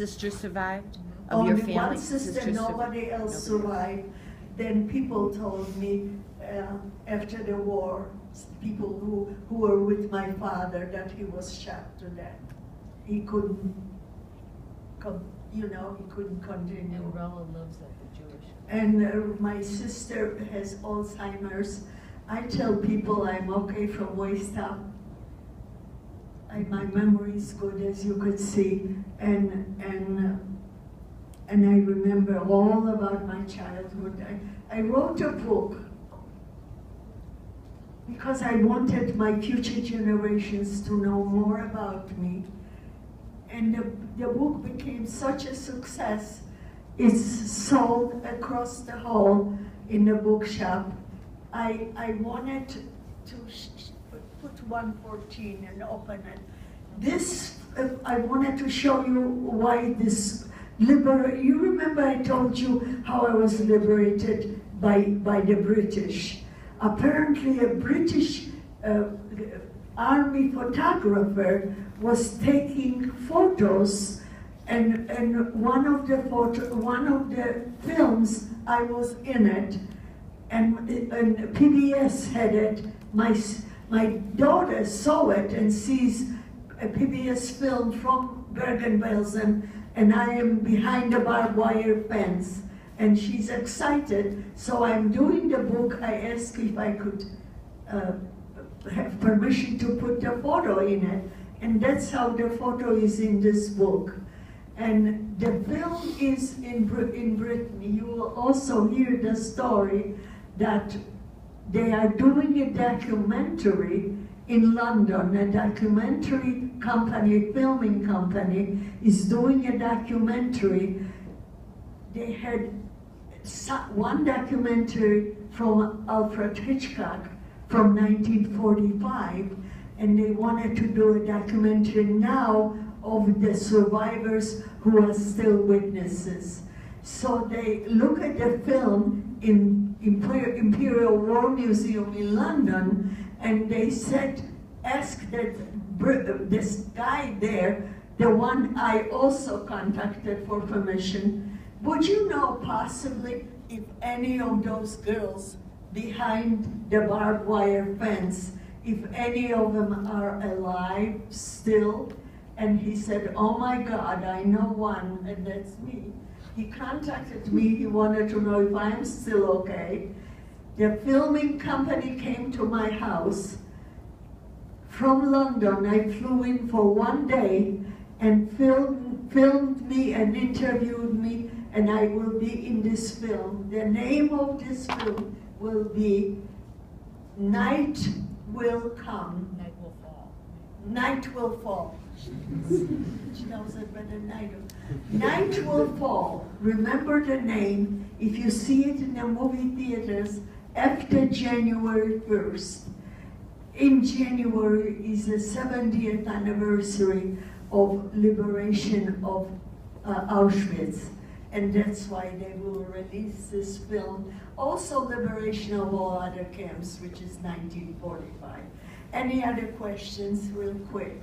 sister survived? Of your Only family? one sister, nobody else survived. Then people told me after the war, people who were with my father, that he was shot to death. He couldn't, he couldn't continue. And Rolla lives at the Jewish. And my sister has Alzheimer's. I tell people I'm okay from waist up. My memory is good, as you could see, and I remember all about my childhood. I wrote a book because I wanted my future generations to know more about me. And the book became such a success. It's sold across the hall in the bookshop. I wanted to put 114 and open it. This, I wanted to show you why this you remember I told you how I was liberated by the British. Apparently a British army photographer was taking photos, and one of the films, I was in it, and PBS had it. My daughter saw it and sees a PBS film from Bergen-Belsen, and I am behind a barbed wire fence, and she's excited. So I'm doing the book. I asked if I could have permission to put the photo in it, and that's how the photo is in this book. And the film is in Britain. You will also hear the story that they are doing a documentary in London. A documentary company, filming company, is doing a documentary. They had one documentary from Alfred Hitchcock from 1945, and they wanted to do a documentary now of the survivors who are still witnesses. So they look at the film in Imperial War Museum in London, and they asked this guy there, the one I also contacted for permission, would you know possibly if any of those girls behind the barbed wire fence, if any of them are alive still? And he said, oh my God, I know one, and that's me. He contacted me, he wanted to know if I'm still okay. The filming company came to my house. From London, I flew in for one day and filmed me and interviewed me, and I will be in this film. The name of this film will be Night Will Come. Night Will Fall. Night Will Fall. She knows it better than I do. Night Will Fall. Remember the name. If you see it in the movie theaters after January 1st. In January is the 70th anniversary of liberation of Auschwitz. And that's why they will release this film. Also liberation of all other camps, which is 1945. Any other questions real quick?